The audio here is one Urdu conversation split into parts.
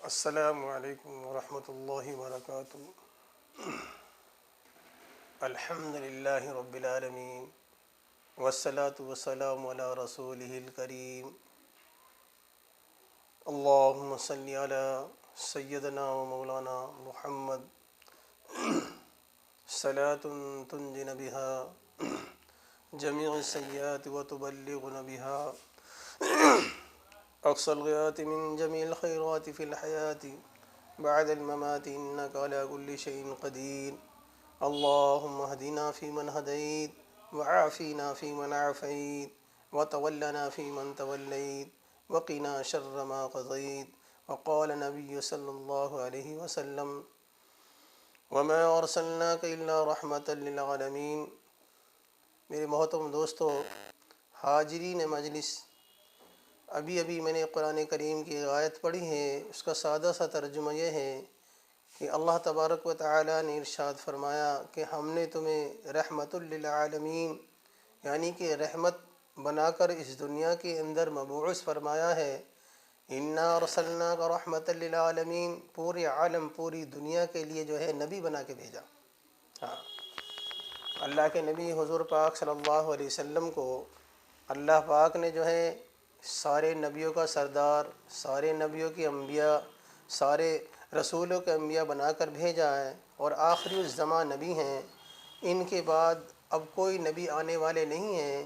السلام علیکم ورحمۃ اللہ وبرکاتہ۔ الحمد للہ رب العالمین والصلاة والسلام علی رسولہ الکریم۔ اللہم صلی علی سیدنا و مولانا محمد صلاة تنجنا بها جمیع السیئات وتبلغنا بها اقصى الغایات من جميع الخيرات في الحياة بعد الممات إنك على كل شيء قدير۔ اللهم اهدنا فيمن هديت وعافنا فيمن عافيت وتولنا فيمن توليت وقنا شر ما قضيت۔ وقال نبی صلی اللہ علیہ وسلم وما أرسلناك إلا رحمة للعالمين۔ میرے محترم دوستو، حاضرین مجلس، ابھی میں نے قرآن کریم کی آیت پڑھی ہے۔ اس کا سادہ سا ترجمہ یہ ہے کہ اللہ تبارک و تعالی نے ارشاد فرمایا کہ ہم نے تمہیں رحمت للعالمین یعنی کہ رحمت بنا کر اس دنیا کے اندر مبعوث فرمایا ہے۔ انا ارسلناک رحمت للعالمین، پورے عالم، پوری دنیا کے لیے جو ہے نبی بنا کے بھیجا۔ ہاں، اللہ کے نبی حضور پاک صلی اللہ علیہ وسلم کو اللہ پاک نے جو ہے سارے نبیوں کا سردار، سارے نبیوں کے انبیاء، سارے رسولوں کے انبیاء بنا کر بھیجا ہے، اور آخری الزمان نبی ہیں۔ ان کے بعد اب کوئی نبی آنے والے نہیں ہیں۔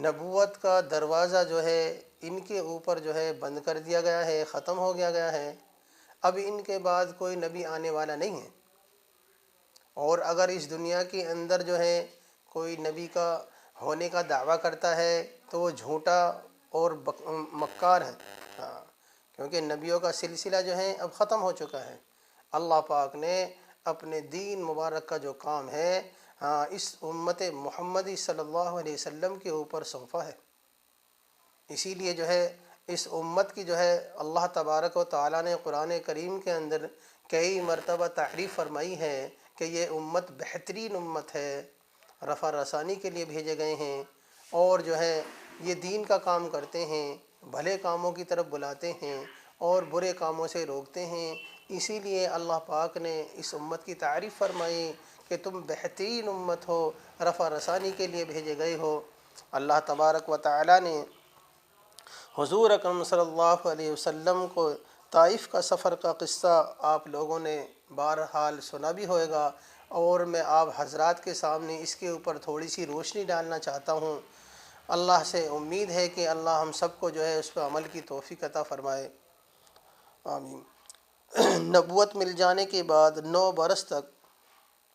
نبوت کا دروازہ جو ہے ان کے اوپر جو ہے بند کر دیا گیا ہے، ختم ہو گیا ہے۔ اب ان کے بعد کوئی نبی آنے والا نہیں ہے، اور اگر اس دنیا کے اندر جو ہے کوئی نبی کا ہونے کا دعویٰ کرتا ہے تو وہ جھوٹا اور مکار ہے۔ ہاں، کیونکہ نبیوں کا سلسلہ جو ہے اب ختم ہو چکا ہے۔ اللہ پاک نے اپنے دین مبارک کا جو کام ہے اس امت محمدی صلی اللہ علیہ وسلم کے اوپر سونپا ہے۔ اسی لیے جو ہے اس امت کی جو ہے اللہ تبارک و تعالیٰ نے قرآن کریم کے اندر کئی مرتبہ تعریف فرمائی ہے کہ یہ امت بہترین امت ہے، رفع رسانی کے لیے بھیجے گئے ہیں، اور جو ہے یہ دین کا کام کرتے ہیں، بھلے کاموں کی طرف بلاتے ہیں اور برے کاموں سے روکتے ہیں۔ اسی لیے اللہ پاک نے اس امت کی تعریف فرمائی کہ تم بہترین امت ہو، رفع رسانی کے لیے بھیجے گئے ہو۔ اللہ تبارک و تعالی نے حضور اکرم صلی اللہ علیہ وسلم کو طائف کا سفر کا قصہ آپ لوگوں نے بہرحال سنا بھی ہوئے گا، اور میں آپ حضرات کے سامنے اس کے اوپر تھوڑی سی روشنی ڈالنا چاہتا ہوں۔ اللہ سے امید ہے کہ اللہ ہم سب کو جو ہے اس پہ عمل کی توفیق عطا فرمائے، آمین۔ نبوت مل جانے کے بعد 9 برس تک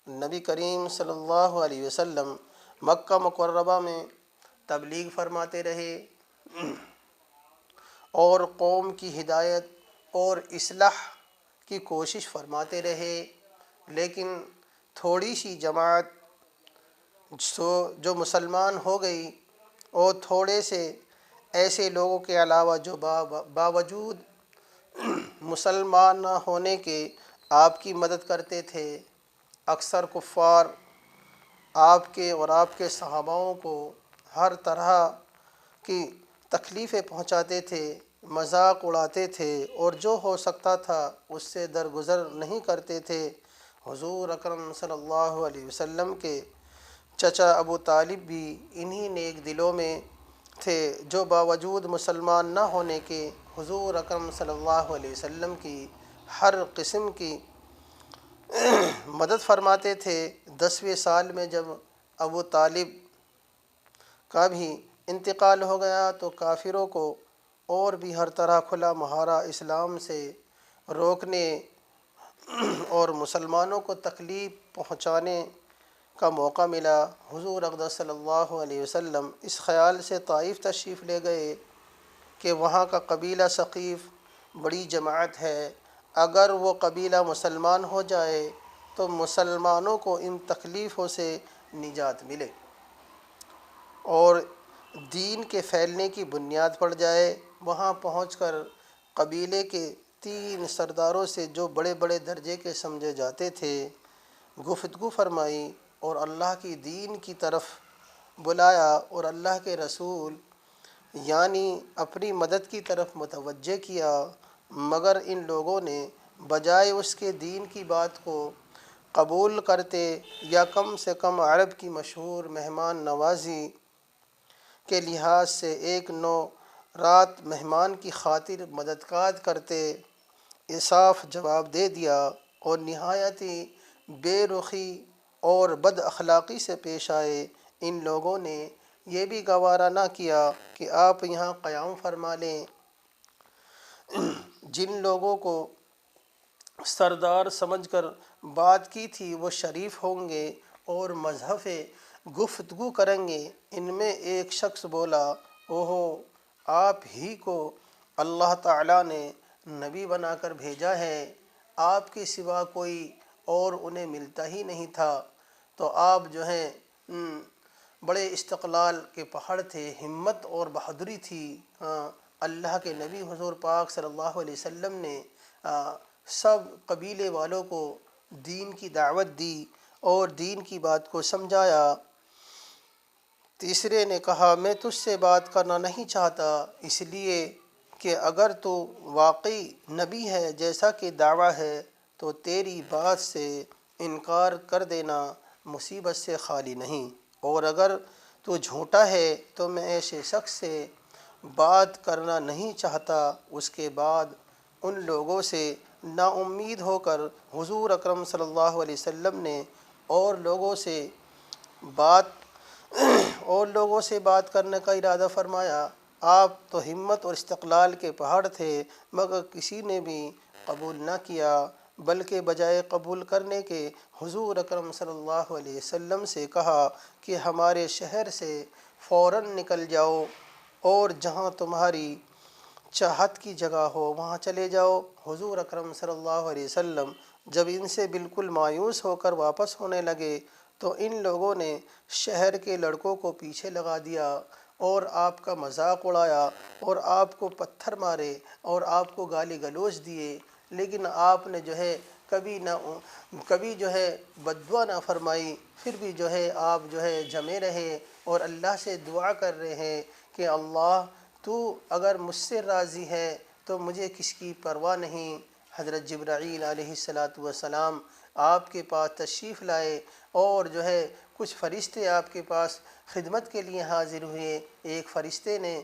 نبی کریم صلی اللہ علیہ وسلم مکہ مکرمہ میں تبلیغ فرماتے رہے اور قوم کی ہدایت اور اصلاح کی کوشش فرماتے رہے، لیکن تھوڑی سی جماعت جو مسلمان ہو گئی، اور تھوڑے سے ایسے لوگوں کے علاوہ جو باوجود مسلمان نہ ہونے کے آپ کی مدد کرتے تھے، اکثر کفار آپ کے اور آپ کے صحاباؤں کو ہر طرح کی تکلیفیں پہنچاتے تھے، مذاق اڑاتے تھے، اور جو ہو سکتا تھا اس سے درگزر نہیں کرتے تھے۔ حضور اکرم صلی اللہ علیہ وسلم کے چچا ابو طالب بھی انہی نیک دلوں میں تھے جو باوجود مسلمان نہ ہونے کے حضور اکرم صلی اللہ علیہ وسلم کی ہر قسم کی مدد فرماتے تھے۔ 10ویں سال میں جب ابو طالب کا بھی انتقال ہو گیا تو کافروں کو اور بھی ہر طرح کھلا مہارا اسلام سے روکنے اور مسلمانوں کو تکلیف پہنچانے کا موقع ملا۔ حضور اقدس صلی اللہ علیہ وسلم اس خیال سے طائف تشریف لے گئے کہ وہاں کا قبیلہ ثقیف بڑی جماعت ہے، اگر وہ قبیلہ مسلمان ہو جائے تو مسلمانوں کو ان تکلیفوں سے نجات ملے اور دین کے پھیلنے کی بنیاد پڑ جائے۔ وہاں پہنچ کر قبیلے کے 3 سرداروں سے جو بڑے بڑے درجے کے سمجھے جاتے تھے گفتگو فرمائی، اور اللہ کی دین کی طرف بلایا، اور اللہ کے رسول یعنی اپنی مدد کی طرف متوجہ کیا، مگر ان لوگوں نے بجائے اس کے دین کی بات کو قبول کرتے یا کم سے کم عرب کی مشہور مہمان نوازی کے لحاظ سے ایک نو رات مہمان کی خاطر مددگار کرتے صاف جواب دے دیا، اور نہایت ہی بے رخی اور بد اخلاقی سے پیش آئے۔ ان لوگوں نے یہ بھی گوارا نہ کیا کہ آپ یہاں قیام فرما لیں۔ جن لوگوں کو سردار سمجھ کر بات کی تھی وہ شریف ہوں گے اور مذہب گفتگو کریں گے۔ ان میں ایک شخص بولا، اوہو، آپ ہی کو اللہ تعالیٰ نے نبی بنا کر بھیجا ہے، آپ کے سوا کوئی اور انہیں ملتا ہی نہیں تھا۔ تو آپ جو ہیں بڑے استقلال کے پہاڑ تھے، ہمت اور بہادری تھی۔ اللہ کے نبی حضور پاک صلی اللہ علیہ وسلم نے سب قبیلے والوں کو دین کی دعوت دی اور دین کی بات کو سمجھایا۔ تیسرے نے کہا، میں تجھ سے بات کرنا نہیں چاہتا، اس لیے کہ اگر تو واقعی نبی ہے جیسا کہ دعویٰ ہے تو تیری بات سے انکار کر دینا مصیبت سے خالی نہیں، اور اگر تو جھوٹا ہے تو میں ایسے شخص سے بات کرنا نہیں چاہتا۔ اس کے بعد ان لوگوں سے نا امید ہو کر حضور اکرم صلی اللہ علیہ وسلم نے اور لوگوں سے بات کرنے کا ارادہ فرمایا۔ آپ تو ہمت اور استقلال کے پہاڑ تھے، مگر کسی نے بھی قبول نہ کیا، بلکہ بجائے قبول کرنے کے حضور اکرم صلی اللہ علیہ وسلم سے کہا کہ ہمارے شہر سے فوراً نکل جاؤ اور جہاں تمہاری چاہت کی جگہ ہو وہاں چلے جاؤ۔ حضور اکرم صلی اللہ علیہ وسلم جب ان سے بالکل مایوس ہو کر واپس ہونے لگے تو ان لوگوں نے شہر کے لڑکوں کو پیچھے لگا دیا اور آپ کا مذاق اڑایا اور آپ کو پتھر مارے اور آپ کو گالی گلوچ دیے، لیکن آپ نے جو ہے کبھی جو ہے بد دعا نہ فرمائی، پھر بھی جو ہے آپ جو ہے جمے رہے اور اللہ سے دعا کر رہے ہیں کہ اللہ تو اگر مجھ سے راضی ہے تو مجھے کس کی پرواہ نہیں۔ حضرت جبرائیل علیہ السلام آپ کے پاس تشریف لائے اور جو ہے کچھ فرشتے آپ کے پاس خدمت کے لیے حاضر ہوئے۔ ایک فرشتے نے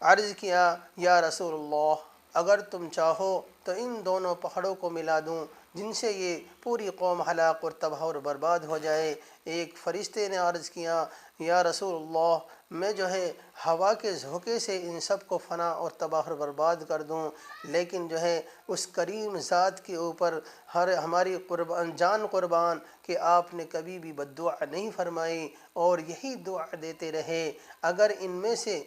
عرض کیا، یا رسول اللہ، اگر تم چاہو تو ان دونوں پہاڑوں کو ملا دوں جن سے یہ پوری قوم ہلاک اور تباہ اور برباد ہو جائے۔ ایک فرشتے نے عرض کیا، یا رسول اللہ، میں جو ہے ہوا کے جھونکے سے ان سب کو فنا اور تباہ اور برباد کر دوں، لیکن جو ہے اس کریم ذات کے اوپر ہماری جان قربان کہ آپ نے کبھی بھی بد دعا نہیں فرمائی اور یہی دعا دیتے رہے۔ اگر ان میں سے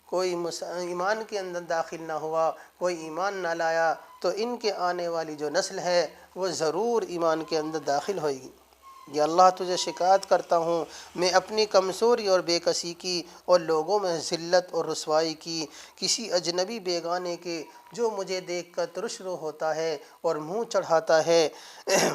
کوئی ایمان کے اندر داخل نہ ہوا، کوئی ایمان نہ لایا، تو ان کے آنے والی جو نسل ہے وہ ضرور ایمان کے اندر داخل ہوئے گی۔ یا اللہ، تجھے شکایت کرتا ہوں میں اپنی کمزوری اور بے کسی کی اور لوگوں میں ذلت اور رسوائی کی، کسی اجنبی بیگانے کے جو مجھے دیکھ کر ترش رو ہوتا ہے اور منہ چڑھاتا ہے۔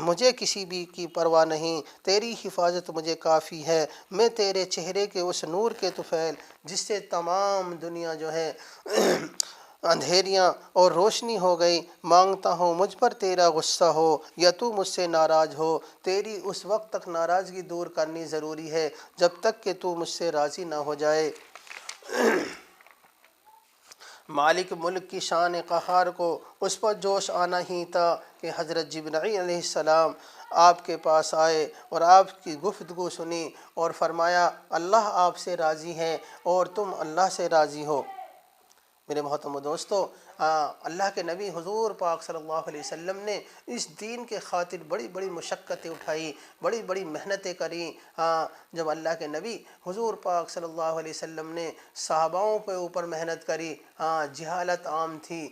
مجھے کسی بھی کی پرواہ نہیں، تیری حفاظت مجھے کافی ہے۔ میں تیرے چہرے کے اس نور کے طفیل جس سے تمام دنیا جو ہے اندھیریاں اور روشنی ہو گئی، مانگتا ہوں مجھ پر تیرا غصہ ہو یا تو مجھ سے ناراض ہو۔ تیری اس وقت تک ناراضگی دور کرنی ضروری ہے جب تک کہ تو مجھ سے راضی نہ ہو جائے۔ مالک ملک کی شان قہار کو اس پر جوش آنا ہی تھا کہ حضرت جبرائیل علیہ السلام آپ کے پاس آئے اور آپ کی گفتگو سنی اور فرمایا، اللہ آپ سے راضی ہے اور تم اللہ سے راضی ہو۔ میرے محترم دوستو، اللہ کے نبی حضور پاک صلی اللہ علیہ وسلم نے اس دین کے خاطر بڑی بڑی مشقتیں اٹھائی، بڑی بڑی محنتیں کریں۔ جب اللہ کے نبی حضور پاک صلی اللہ علیہ وسلم نے صحاباؤں کے اوپر محنت کری، جہالت عام تھی،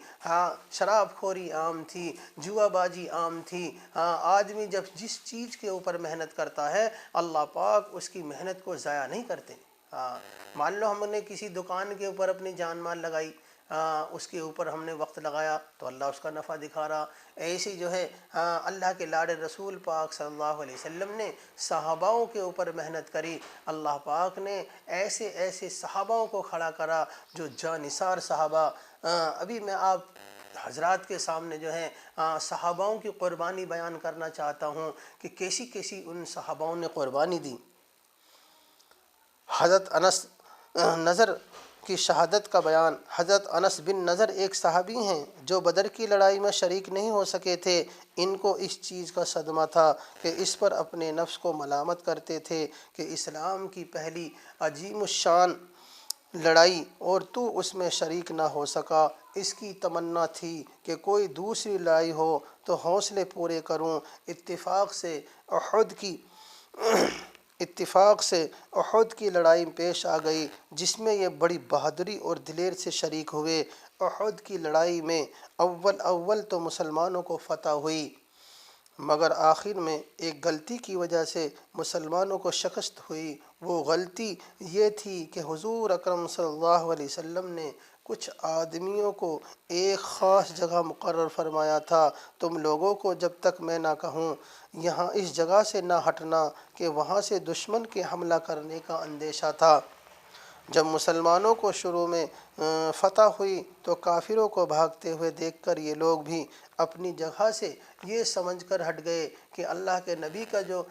شراب خوری عام تھی، جوا بازی عام تھی۔ آدمی جب جس چیز کے اوپر محنت کرتا ہے اللہ پاک اس کی محنت کو ضائع نہیں کرتے۔ مان لو ہم نے کسی دکان کے اوپر اپنی جان مال لگائی، اس کے اوپر ہم نے وقت لگایا تو اللہ اس کا نفع دکھا رہا۔ ایسی جو ہے اللہ کے لاڈ رسول پاک صلی اللہ علیہ وسلم نے صحاباؤں کے اوپر محنت کری، اللہ پاک نے ایسے ایسے صحاباؤں کو کھڑا کرا جو جانثار صحابہ۔ ابھی میں آپ حضرات کے سامنے جو ہے صحاباؤں کی قربانی بیان کرنا چاہتا ہوں کہ کیسی کیسی ان صحاباؤں نے قربانی دی۔ حضرت انس نضر کی شہادت کا بیان۔ حضرت انس بن نضر ایک صحابی ہیں جو بدر کی لڑائی میں شریک نہیں ہو سکے تھے۔ ان کو اس چیز کا صدمہ تھا کہ اس پر اپنے نفس کو ملامت کرتے تھے کہ اسلام کی پہلی عظیم الشان لڑائی اور تو اس میں شریک نہ ہو سکا۔ اس کی تمنا تھی کہ کوئی دوسری لڑائی ہو تو حوصلے پورے کروں۔ اتفاق سے احد کی لڑائی پیش آ گئی جس میں یہ بڑی بہادری اور دلیر سے شریک ہوئے۔ احد کی لڑائی میں اول تو مسلمانوں کو فتح ہوئی، مگر آخر میں ایک غلطی کی وجہ سے مسلمانوں کو شکست ہوئی۔ وہ غلطی یہ تھی کہ حضور اکرم صلی اللہ علیہ وسلم نے کچھ آدمیوں کو ایک خاص جگہ مقرر فرمایا تھا، تم لوگوں کو جب تک میں نہ کہوں یہاں اس جگہ سے نہ ہٹنا، کہ وہاں سے دشمن کے حملہ کرنے کا اندیشہ تھا۔ جب مسلمانوں کو شروع میں فتح ہوئی تو کافروں کو بھاگتے ہوئے دیکھ کر یہ لوگ بھی اپنی جگہ سے یہ سمجھ کر ہٹ گئے کہ اللہ کے نبی کا جو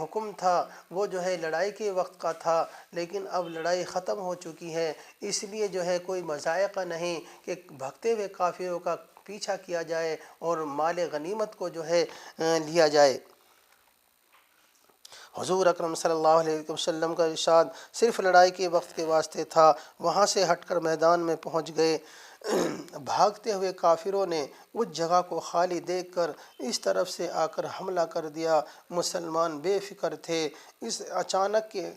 حکم تھا وہ جو ہے لڑائی کے وقت کا تھا، لیکن اب لڑائی ختم ہو چکی ہے، اس لیے جو ہے کوئی مضائقہ نہیں کہ بھگتے ہوئے کافروں کا پیچھا کیا جائے اور مال غنیمت کو جو ہے لیا جائے۔ حضور اکرم صلی اللہ علیہ وسلم کا ارشاد صرف لڑائی کے وقت کے واسطے تھا۔ وہاں سے ہٹ کر میدان میں پہنچ گئے۔ بھاگتے ہوئے کافروں نے اس جگہ کو خالی دیکھ کر اس طرف سے آ کر حملہ کر دیا۔ مسلمان بے فکر تھے، اس اچانک کے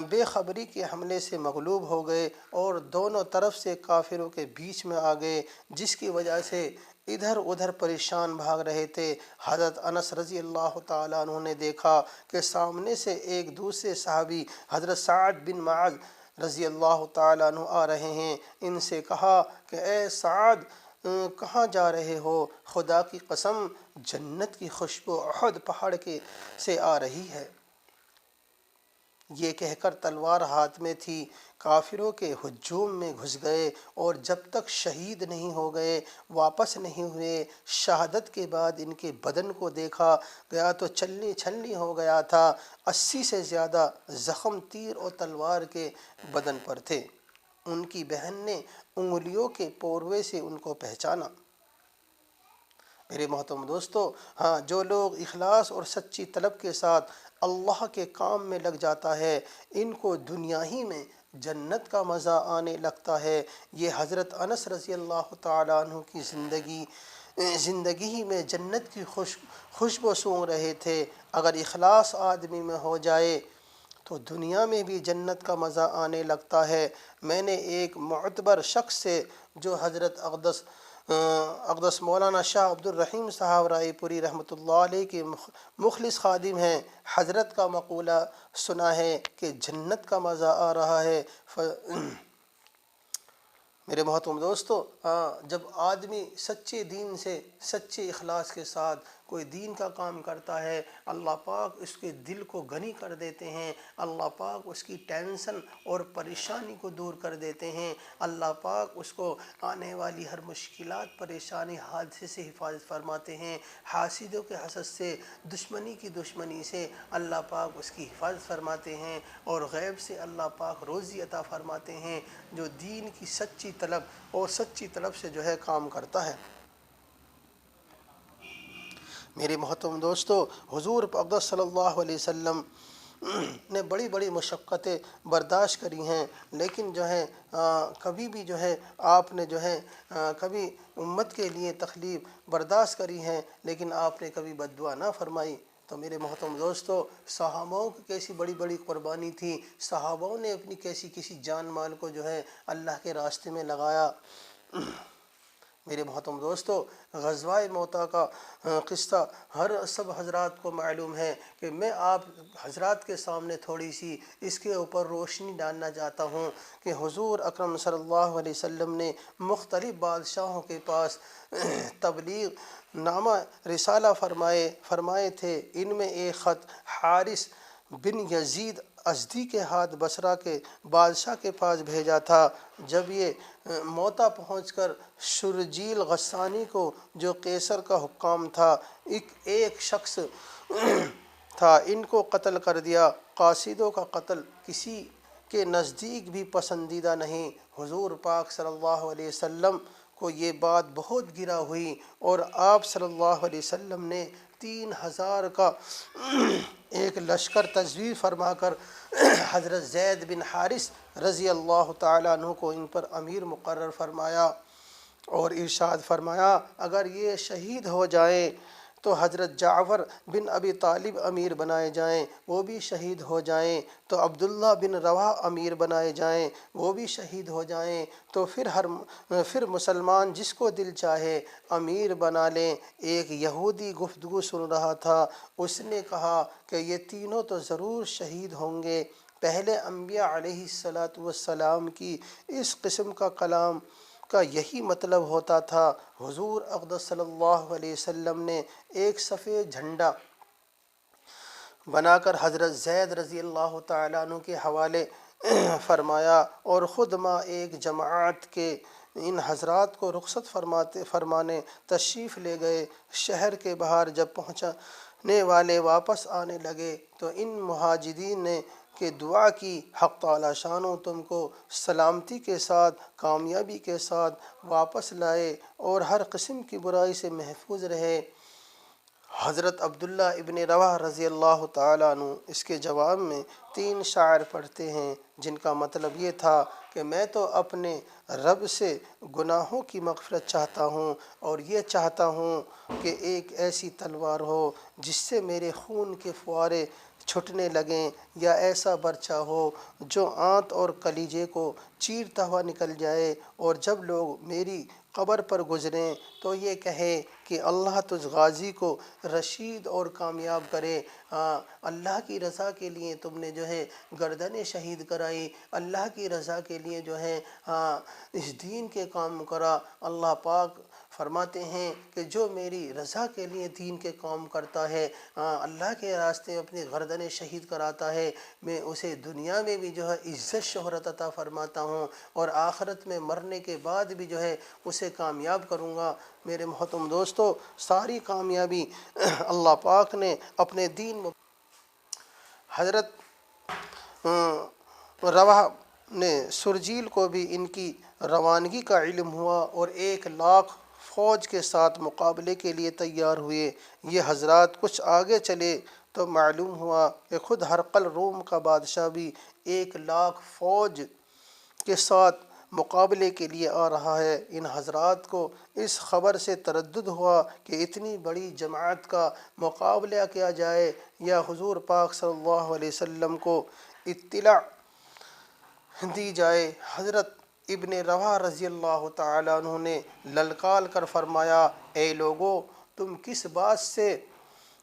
بے خبری کے حملے سے مغلوب ہو گئے اور دونوں طرف سے کافروں کے بیچ میں آ گئے، جس کی وجہ سے ادھر ادھر پریشان بھاگ رہے تھے۔ حضرت انس رضی اللہ تعالیٰ عنہ نے دیکھا کہ سامنے سے ایک دوسرے صحابی حضرت سعد بن معاذ رضی اللہ تعالیٰ عنہ آ رہے ہیں۔ ان سے کہا کہ اے سعد کہاں جا رہے ہو؟ خدا کی قسم جنت کی خوشبو احد پہاڑ سے آ رہی ہے۔ یہ کہہ کر تلوار ہاتھ میں تھی، کافروں کے ہجوم میں گھس گئے اور جب تک شہید نہیں ہو گئے واپس نہیں ہوئے۔ شہادت کے بعد ان کے بدن کو دیکھا گیا تو چلنی چھلنی ہو گیا تھا۔ 80 سے زیادہ زخم تیر اور تلوار کے بدن پر تھے۔ ان کی بہن نے انگلیوں کے پوروے سے ان کو پہچانا۔ میرے محترم دوستو، جو لوگ اخلاص اور سچی طلب کے ساتھ اللہ کے کام میں لگ جاتا ہے ان کو دنیا ہی میں جنت کا مزہ آنے لگتا ہے۔ یہ حضرت انس رضی اللہ تعالیٰ عنہ کی زندگی میں جنت کی خوشبو سونگھ رہے تھے۔ اگر اخلاص آدمی میں ہو جائے تو دنیا میں بھی جنت کا مزہ آنے لگتا ہے۔ میں نے ایک معتبر شخص سے جو حضرت اقدس مولانا شاہ عبد الرحیم صاحب رائے پوری رحمۃ اللہ علیہ کے مخلص خادم ہیں، حضرت کا مقولہ سنا ہے کہ جنت کا مزہ آ رہا ہے۔ میرے محترم دوستو، جب آدمی سچے دین سے سچے اخلاص کے ساتھ کوئی دین کا کام کرتا ہے، اللہ پاک اس کے دل کو غنی کر دیتے ہیں، اللہ پاک اس کی ٹینشن اور پریشانی کو دور کر دیتے ہیں، اللہ پاک اس کو آنے والی ہر مشکلات پریشانی حادثے سے حفاظت فرماتے ہیں، حاسدوں کے حسد سے، دشمنی کی دشمنی سے اللہ پاک اس کی حفاظت فرماتے ہیں، اور غیب سے اللہ پاک روزی عطا فرماتے ہیں جو دین کی سچی طلب اور سچی طلب سے جو ہے کام کرتا ہے۔ میرے محترم دوستو، حضور اقدس صلی اللہ علیہ وسلم نے بڑی بڑی مشقتیں برداشت کری ہیں، لیکن جو ہے کبھی بھی جو ہے آپ نے جو ہے کبھی امت کے لیے تکلیف برداشت کری ہیں، لیکن آپ نے کبھی بد دعا نہ فرمائی۔ تو میرے محترم دوستو، صحاباؤں کی کیسی بڑی بڑی قربانی تھی، صحاباؤں نے اپنی کیسی جان مال کو جو ہے اللہ کے راستے میں لگایا۔ میرے محترم دوستو، غزوہ موتا کا قصہ سب حضرات کو معلوم ہے کہ میں آپ حضرات کے سامنے تھوڑی سی اس کے اوپر روشنی ڈالنا چاہتا ہوں کہ حضور اکرم صلی اللہ علیہ وسلم نے مختلف بادشاہوں کے پاس تبلیغ نامہ رسالہ فرمائے تھے۔ ان میں ایک خط حارث بن یزید ازدی کے ہاتھ بصرہ کے بادشاہ کے پاس بھیجا تھا۔ جب یہ موتا پہنچ کر شرجیل غسانی کو، جو قیصر کا حکام تھا، ایک شخص تھا، ان کو قتل کر دیا۔ قاصدوں کا قتل کسی کے نزدیک بھی پسندیدہ نہیں۔ حضور پاک صلی اللہ علیہ وسلم کو یہ بات بہت گرا ہوئی، اور آپ صلی اللہ علیہ وسلم نے 3000 کا ایک لشکر تجویز فرما کر حضرت زید بن حارث رضی اللہ تعالیٰ عنہ کو ان پر امیر مقرر فرمایا، اور ارشاد فرمایا اگر یہ شہید ہو جائیں تو حضرت جعفر بن ابی طالب امیر بنائے جائیں، وہ بھی شہید ہو جائیں تو عبداللہ بن رواحہ امیر بنائے جائیں، وہ بھی شہید ہو جائیں تو پھر مسلمان جس کو دل چاہے امیر بنا لیں۔ ایک یہودی گفتگو سن رہا تھا، اس نے کہا کہ یہ تینوں تو ضرور شہید ہوں گے۔ پہلے انبیاء علیہ السلام کی اس قسم کا کلام کا یہی مطلب ہوتا تھا۔ حضور اقدس صلی اللہ علیہ وسلم نے ایک سفید جھنڈا بنا کر حضرت زید رضی اللہ تعالیٰ عنہ کے حوالے فرمایا، اور خود ایک جماعت کے ان حضرات کو رخصت فرمانے تشریف لے گئے۔ شہر کے باہر جب پہنچنے والے واپس آنے لگے تو ان مہاجرین نے کہ دعا کی، حق تعالی شانو تم کو سلامتی کے ساتھ، کامیابی کے ساتھ واپس لائے اور ہر قسم کی برائی سے محفوظ رہے۔ حضرت عبداللہ ابن رواحہ رضی اللہ تعالیٰ عنہ اس کے جواب میں 3 شعر پڑھتے ہیں، جن کا مطلب یہ تھا کہ میں تو اپنے رب سے گناہوں کی مغفرت چاہتا ہوں، اور یہ چاہتا ہوں کہ ایک ایسی تلوار ہو جس سے میرے خون کے فوارے چھٹنے لگیں، یا ایسا برچہ ہو جو آنت اور کلیجے کو چیرتا ہوا نکل جائے، اور جب لوگ میری قبر پر گزریں تو یہ کہے کہ اللہ تجھ غازی کو رشید اور کامیاب کرے۔ اللہ کی رضا کے لیے تم نے جو ہے گردنیں شہید کرائی، اللہ کی رضا کے لیے جو ہے اس دین کے کام کرا۔ اللہ پاک فرماتے ہیں کہ جو میری رضا کے لیے دین کے کام کرتا ہے، اللہ کے راستے میں اپنی گردنیں شہید کراتا ہے، میں اسے دنیا میں بھی جو ہے عزت شہرت عطا فرماتا ہوں، اور آخرت میں مرنے کے بعد بھی جو ہے اسے کامیاب کروں گا۔ میرے محترم دوستو، ساری کامیابی اللہ پاک نے اپنے دین میں حضرت رواحہ نے سرجیل کو بھی ان کی روانگی کا علم ہوا، اور 1,00,000 فوج کے ساتھ مقابلے کے لیے تیار ہوئے۔ یہ حضرات کچھ آگے چلے تو معلوم ہوا کہ خود ہرقل روم کا بادشاہ بھی 1,00,000 فوج کے ساتھ مقابلے کے لیے آ رہا ہے۔ ان حضرات کو اس خبر سے تردد ہوا کہ اتنی بڑی جماعت کا مقابلہ کیا جائے یا حضور پاک صلی اللہ علیہ وسلم کو اطلاع دی جائے۔ حضرت ابن رواحہ رضی اللہ تعالیٰ عنہ نے للکار کر فرمایا، اے لوگو، تم کس بات سے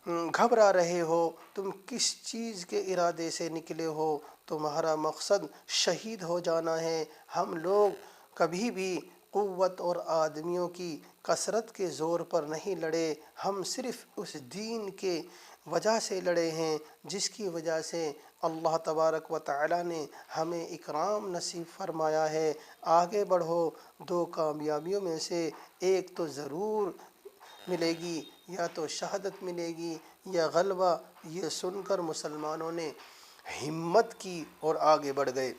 گھبرا رہے ہو؟ تم کس چیز کے ارادے سے نکلے ہو؟ تمہارا مقصد شہید ہو جانا ہے۔ ہم لوگ کبھی بھی قوت اور آدمیوں کی کثرت کے زور پر نہیں لڑے، ہم صرف اس دین کے وجہ سے لڑے ہیں جس کی وجہ سے اللہ تبارک و تعالیٰ نے ہمیں اکرام نصیب فرمایا ہے۔ آگے بڑھو، 2 کامیابیوں میں سے ایک تو ضرور ملے گی، یا تو شہادت ملے گی یا غلبہ۔ یہ سن کر مسلمانوں نے ہمت کی اور آگے بڑھ گئے،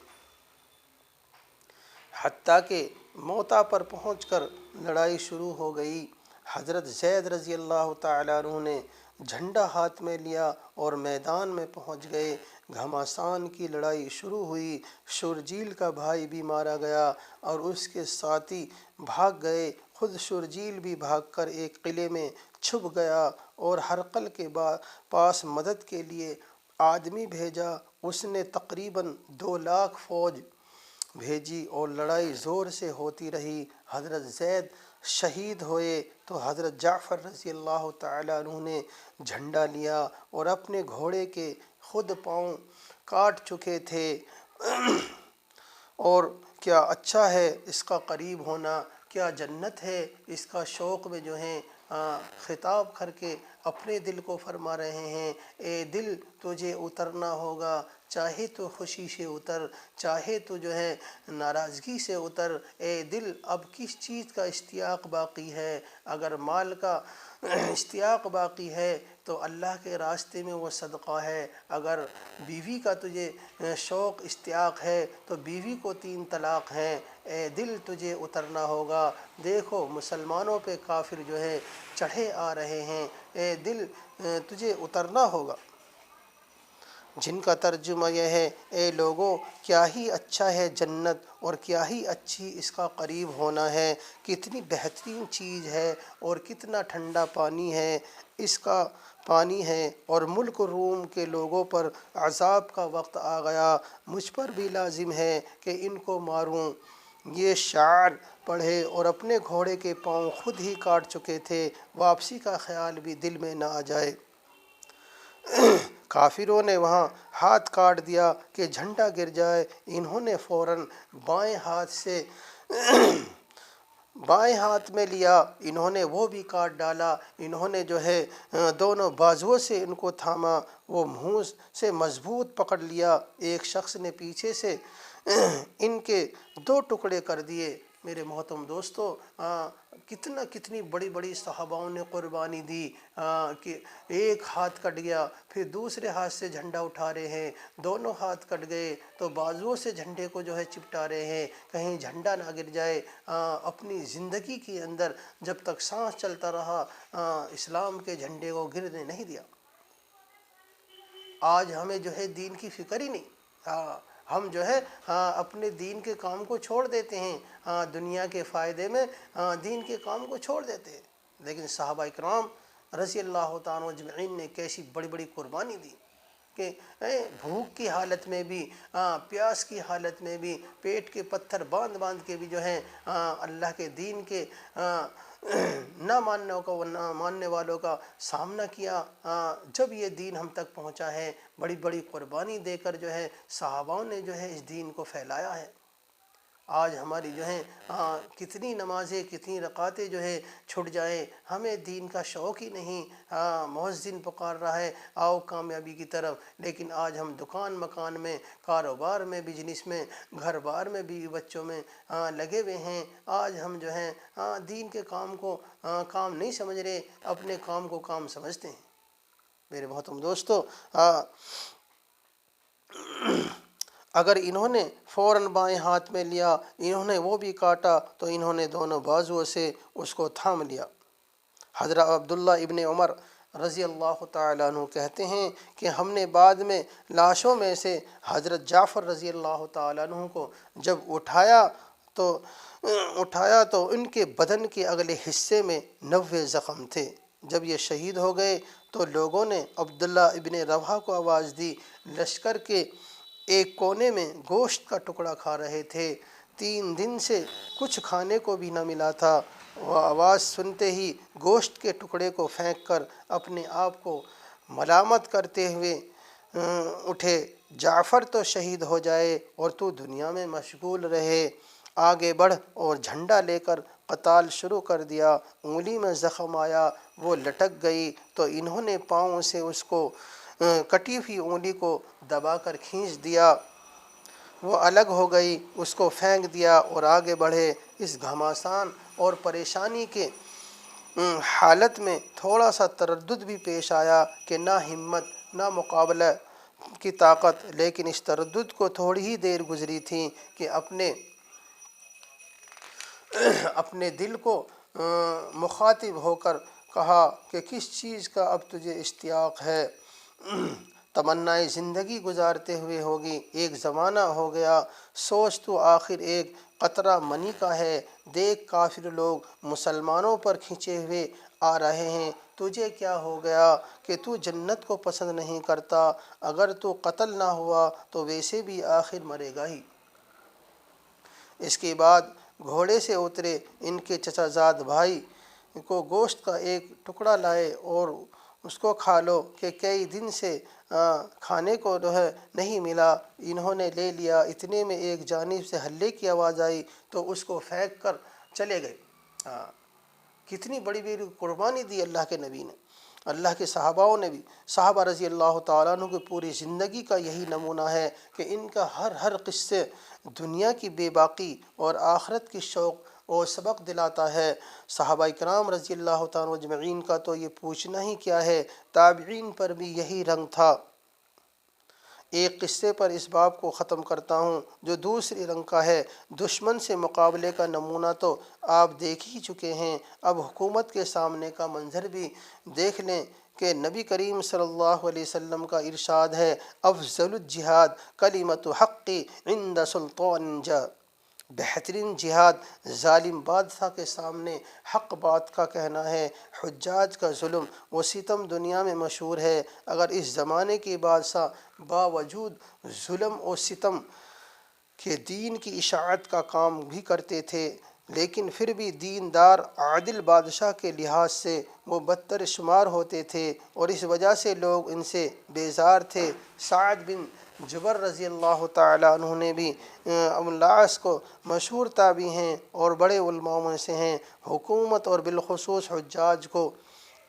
حتیٰ کہ موتا پر پہنچ کر لڑائی شروع ہو گئی۔ حضرت زید رضی اللہ تعالیٰ عنہ نے جھنڈا ہاتھ میں لیا اور میدان میں پہنچ گئے۔ گھمسان کی لڑائی شروع ہوئی۔ شرجیل کا بھائی بھی مارا گیا اور اس کے ساتھی بھاگ گئے۔ خود شرجیل بھی بھاگ کر ایک قلعے میں چھپ گیا اور ہرقل کے پاس مدد کے لیے آدمی بھیجا۔ اس نے تقریباً 2,00,000 فوج بھیجی اور لڑائی زور سے ہوتی رہی۔ حضرت زید شہید ہوئے تو حضرت جعفر رضی اللہ تعالیٰ عنہ نے جھنڈا لیا اور اپنے گھوڑے کے خود پاؤں کاٹ چکے تھے۔ اور کیا اچھا ہے اس کا قریب ہونا، کیا جنت ہے اس کا شوق میں جو ہیں خطاب کر کے اپنے دل کو فرما رہے ہیں، اے دل تجھے اترنا ہوگا، چاہے تو خوشی سے اتر، چاہے تو جو ہے ناراضگی سے اتر۔ اے دل اب کس چیز کا اشتیاق باقی ہے؟ اگر مال کا اشتیاق باقی ہے تو اللہ کے راستے میں وہ صدقہ ہے، اگر بیوی کا تجھے شوق اشتیاق ہے تو بیوی کو 3 طلاق ہیں۔ اے دل تجھے اترنا ہوگا، دیکھو مسلمانوں پہ کافر جو ہے چڑھے آ رہے ہیں، اے دل تجھے اترنا ہوگا۔ جن کا ترجمہ یہ ہے، اے لوگوں کیا ہی اچھا ہے جنت اور کیا ہی اچھی اس کا قریب ہونا ہے، کتنی بہترین چیز ہے اور کتنا ٹھنڈا پانی ہے اس کا پانی ہے، اور ملک روم کے لوگوں پر عذاب کا وقت آ گیا، مجھ پر بھی لازم ہے کہ ان کو ماروں۔ یہ شعر پڑھے اور اپنے گھوڑے کے پاؤں خود ہی کاٹ چکے تھے، واپسی کا خیال بھی دل میں نہ آ جائے۔ کافروں نے وہاں ہاتھ کاٹ دیا کہ جھنڈا گر جائے، انہوں نے فوراً بائیں ہاتھ میں لیا، انہوں نے وہ بھی کاٹ ڈالا۔ انہوں نے جو ہے دونوں بازوؤں سے ان کو تھاما، وہ منہ سے مضبوط پکڑ لیا۔ ایک شخص نے پیچھے سے ان کے 2 ٹکڑے کر دیے۔ میرے محترم دوستو، کتنی بڑی بڑی صحاباؤں نے قربانی دی کہ ایک ہاتھ کٹ گیا، پھر دوسرے ہاتھ سے جھنڈا اٹھا رہے ہیں، دونوں ہاتھ کٹ گئے تو بازوؤں سے جھنڈے کو جو ہے چپٹا رہے ہیں کہیں جھنڈا نہ گر جائے۔ اپنی زندگی کے اندر جب تک سانس چلتا رہا اسلام کے جھنڈے کو گرنے نہیں دیا۔ آج ہمیں جو ہے دین کی فکر ہی نہیں، ہم جو ہے اپنے دین کے کام کو چھوڑ دیتے ہیں، دنیا کے فائدے میں دین کے کام کو چھوڑ دیتے ہیں۔ لیکن صحابہ اکرام رضی اللہ تعالیٰ اجمعین نے کیسی بڑی بڑی قربانی دی کہ بھوک کی حالت میں بھی، پیاس کی حالت میں بھی، پیٹ کے پتھر باندھ کے بھی جو ہے اللہ کے دین کے نہ ماننے والوں کا سامنا کیا۔ جب یہ دین ہم تک پہنچا ہے، بڑی بڑی قربانی دے کر جو ہے صحاباؤں نے جو ہے اس دین کو پھیلایا ہے۔ آج ہماری جو ہے کتنی نمازیں، کتنی رکعتیں جو ہے چھٹ جائیں، ہمیں دین کا شوق ہی نہیں۔ مؤذن پکار رہا ہے آؤ کامیابی کی طرف، لیکن آج ہم دکان مکان میں، کاروبار میں، بزنس میں، گھر بار میں، بیوی بچوں میں لگے ہوئے ہیں۔ آج ہم جو ہیں دین کے کام کو کام نہیں سمجھ رہے، اپنے کام کو کام سمجھتے ہیں۔ میرے محترم دوستو، اگر انہوں نے فوراً بائیں ہاتھ میں لیا، انہوں نے وہ بھی کاٹا تو انہوں نے دونوں بازوؤں سے اس کو تھام لیا۔ حضرت عبداللہ ابن عمر رضی اللہ تعالیٰ عنہ کہتے ہیں کہ ہم نے بعد میں لاشوں میں سے حضرت جعفر رضی اللہ تعالیٰ عنہ کو جب اٹھایا تو ان کے بدن کے اگلے حصے میں 90 زخم تھے۔ جب یہ شہید ہو گئے تو لوگوں نے عبداللہ ابن رواحہ کو آواز دی، لشکر کے ایک کونے میں گوشت کا ٹکڑا کھا رہے تھے، 3 دن سے کچھ کھانے کو بھی نہ ملا تھا۔ وہ آواز سنتے ہی گوشت کے ٹکڑے کو پھینک کر اپنے آپ کو ملامت کرتے ہوئے اٹھے، جعفر تو شہید ہو جائے اور تو دنیا میں مشغول رہے۔ آگے بڑھ اور جھنڈا لے کر قتال شروع کر دیا۔ انگلی میں زخم آیا، وہ لٹک گئی تو انہوں نے پاؤں سے اس کو کٹی ہوئی انگلی کو دبا کر کھینچ دیا، وہ الگ ہو گئی، اس کو پھینک دیا اور آگے بڑھے۔ اس گھمسان اور پریشانی کے حالت میں تھوڑا سا تردد بھی پیش آیا کہ نہ ہمت نہ مقابلہ کی طاقت، لیکن اس تردد کو تھوڑی ہی دیر گزری تھی کہ اپنے دل کو مخاطب ہو کر کہا کہ کس چیز کا اب تجھے اشتیاق ہے؟ تمنائے زندگی گزارتے ہوئے ہوگی، ایک زمانہ ہو گیا، سوچ تو آخر ایک قطرہ منی کا ہے، دیکھ کافر لوگ مسلمانوں پر کھنچے ہوئے آ رہے ہیں، تجھے کیا ہو گیا کہ تو جنت کو پسند نہیں کرتا؟ اگر تو قتل نہ ہوا تو ویسے بھی آخر مرے گا ہی۔ اس کے بعد گھوڑے سے اترے، ان کے چچا زاد بھائی کو گوشت کا ایک ٹکڑا لائے اور اس کو کھا لو کہ کئی دن سے کھانے کو جو ہے نہیں ملا۔ انہوں نے لے لیا، اتنے میں ایک جانب سے ہلے کی آواز آئی تو اس کو پھینک کر چلے گئے۔ کتنی بڑی بڑی قربانی دی اللہ کے نبی نے، اللہ کے صحاباؤں نے بھی۔ صحابہ رضی اللہ تعالیٰ عنہ کی پوری زندگی کا یہی نمونہ ہے کہ ان کا ہر قصے دنیا کی بے باقی اور آخرت کی شوق اور سبق دلاتا ہے۔ صحابہ کرام رضی اللہ تعالیٰ اجمعین کا تو یہ پوچھنا ہی کیا ہے، تابعین پر بھی یہی رنگ تھا۔ ایک قصے پر اس باب کو ختم کرتا ہوں جو دوسری رنگ کا ہے۔ دشمن سے مقابلے کا نمونہ تو آپ دیکھ ہی چکے ہیں، اب حکومت کے سامنے کا منظر بھی دیکھ لیں کہ نبی کریم صلی اللہ علیہ وسلم کا ارشاد ہے، افضل الجہاد کلمۃ حق عند سلطان جا۔ بہترین جہاد ظالم بادشاہ کے سامنے حق بات کا کہنا ہے۔ حجاج کا ظلم و ستم دنیا میں مشہور ہے۔ اگر اس زمانے کے بادشاہ باوجود ظلم و ستم کے دین کی اشاعت کا کام بھی کرتے تھے، لیکن پھر بھی دیندار عادل بادشاہ کے لحاظ سے وہ بدتر شمار ہوتے تھے اور اس وجہ سے لوگ ان سے بیزار تھے۔ سعد بن جبر رضی اللہ تعالیٰ عنہ نے بھی املاس کو مشہور تابعی ہیں اور بڑے علماء میں سے ہیں۔ حکومت اور بالخصوص حجاج کو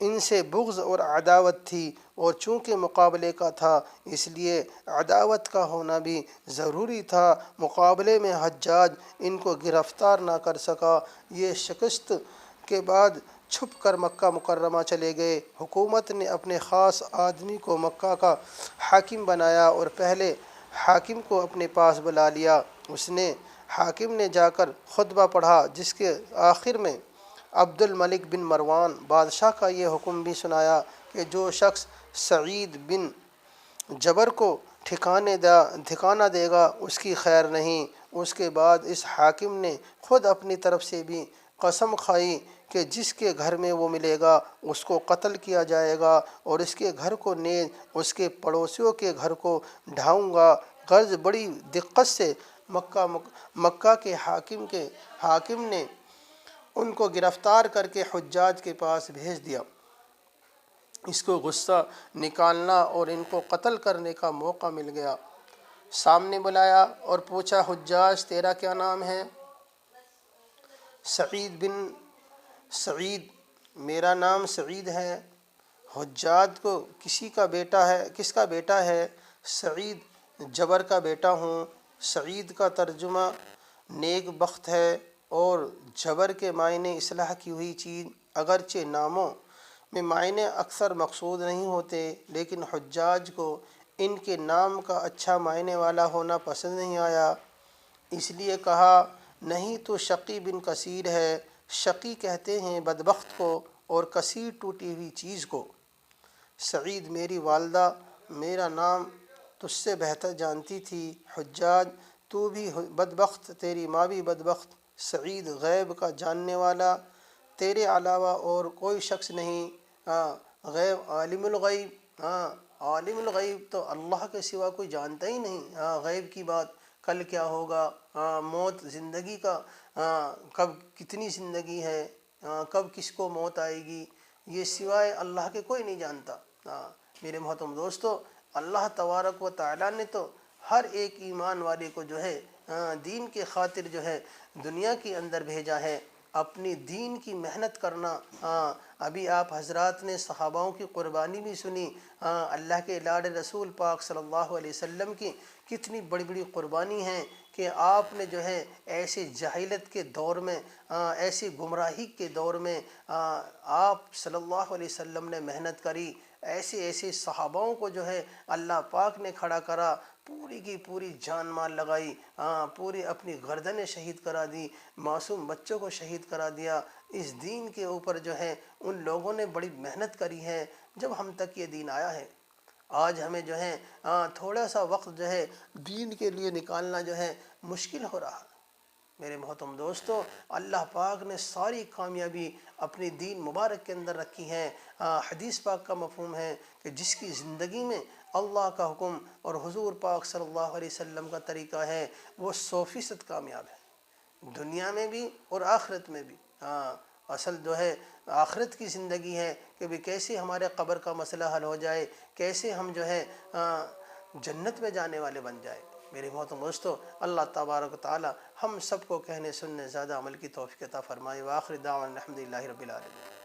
ان سے بغض اور عداوت تھی، اور چونکہ مقابلے کا تھا اس لیے عداوت کا ہونا بھی ضروری تھا۔ مقابلے میں حجاج ان کو گرفتار نہ کر سکا۔ یہ شکست کے بعد چھپ کر مکہ مکرمہ چلے گئے۔ حکومت نے اپنے خاص آدمی کو مکہ کا حاکم بنایا اور پہلے حاکم کو اپنے پاس بلا لیا۔ حاکم نے جا کر خطبہ پڑھا جس کے آخر میں عبد الملک بن مروان بادشاہ کا یہ حکم بھی سنایا کہ جو شخص سعید بن جبر کو ٹھکانہ دے گا اس کی خیر نہیں۔ اس کے بعد اس حاکم نے خود اپنی طرف سے بھی قسم کھائی کہ جس کے گھر میں وہ ملے گا اس کو قتل کیا جائے گا اور اس کے گھر کو نیز اس کے پڑوسیوں کے گھر کو ڈھاؤں گا۔ غرض بڑی دقت سے مکہ کے حاکم نے ان کو گرفتار کر کے حجاج کے پاس بھیج دیا۔ اس کو غصہ نکالنا اور ان کو قتل کرنے کا موقع مل گیا۔ سامنے بلایا اور پوچھا، حجاج تیرا کیا نام ہے؟ سعید، میرا نام سعید ہے۔ حجاج کو کس کا بیٹا ہے؟ سعید جبر کا بیٹا ہوں۔ سعید کا ترجمہ نیک بخت ہے اور جبر کے معنی اصلاح کی ہوئی چیز۔ اگرچہ ناموں میں معنی اکثر مقصود نہیں ہوتے، لیکن حجاج کو ان کے نام کا اچھا معنی والا ہونا پسند نہیں آیا، اس لیے کہا نہیں تو شقی بن کثیر ہے۔ شقی کہتے ہیں بدبخت کو اور کثیر ٹوٹی ہوئی چیز کو۔ سعید، میری والدہ میرا نام تجھ سے بہتر جانتی تھی۔ حجاج، تو بھی بدبخت، تیری ماں بھی بدبخت۔ سعید، غیب کا جاننے والا تیرے علاوہ اور کوئی شخص نہیں۔ عالم الغیب، عالم الغیب تو اللہ کے سوا کوئی جانتا ہی نہیں۔ غیب کی بات، کل کیا ہوگا، موت، زندگی کا کب کتنی زندگی ہے، کب کس کو موت آئے گی، یہ سوائے اللہ کے کوئی نہیں جانتا۔ میرے محترم دوستو، اللہ تبارک و تعالیٰ نے تو ہر ایک ایمان والے کو جو ہے دین کے خاطر جو ہے دنیا کے اندر بھیجا ہے۔ اپنی دین کی محنت کرنا، ابھی آپ حضرات نے صحاباؤں کی قربانی بھی سنی۔ اللہ کے لاڈ رسول پاک صلی اللہ علیہ وسلم کی کتنی بڑی بڑی قربانی ہیں کہ آپ نے جو ہے ایسے جاہلیت کے دور میں، ایسی گمراہی کے دور میں آپ صلی اللہ علیہ وسلم نے محنت کری۔ ایسے صحاباؤں کو جو ہے اللہ پاک نے کھڑا کرا، پوری کی پوری جان مال لگائی، پوری اپنی گردنیں شہید کرا دی، معصوم بچوں کو شہید کرا دیا۔ اس دین کے اوپر جو ہے ان لوگوں نے بڑی محنت کری ہے جب ہم تک یہ دین آیا ہے۔ آج ہمیں جو ہے تھوڑا سا وقت جو ہے دین کے لیے نکالنا جو ہے مشکل ہو رہا ہے۔ میرے محترم دوستو، اللہ پاک نے ساری کامیابی اپنی دین مبارک کے اندر رکھی ہے۔ حدیث پاک کا مفہوم ہے کہ جس کی زندگی میں اللہ کا حکم اور حضور پاک صلی اللہ علیہ وسلم کا طریقہ ہے وہ 100% کامیاب ہے۔ دنیا میں بھی اور آخرت میں بھی۔ ہاں، اصل جو ہے آخرت کی زندگی ہے کہ بھی کیسے ہمارے قبر کا مسئلہ حل ہو جائے، کیسے ہم جو ہے جنت میں جانے والے بن جائے۔ میرے محترم دوستو، اللہ تبارک و تعالی ہم سب کو کہنے سننے زیادہ عمل کی توفیق عطا فرمائے۔ وآخر دعوانا الحمدللہ رب العالمین۔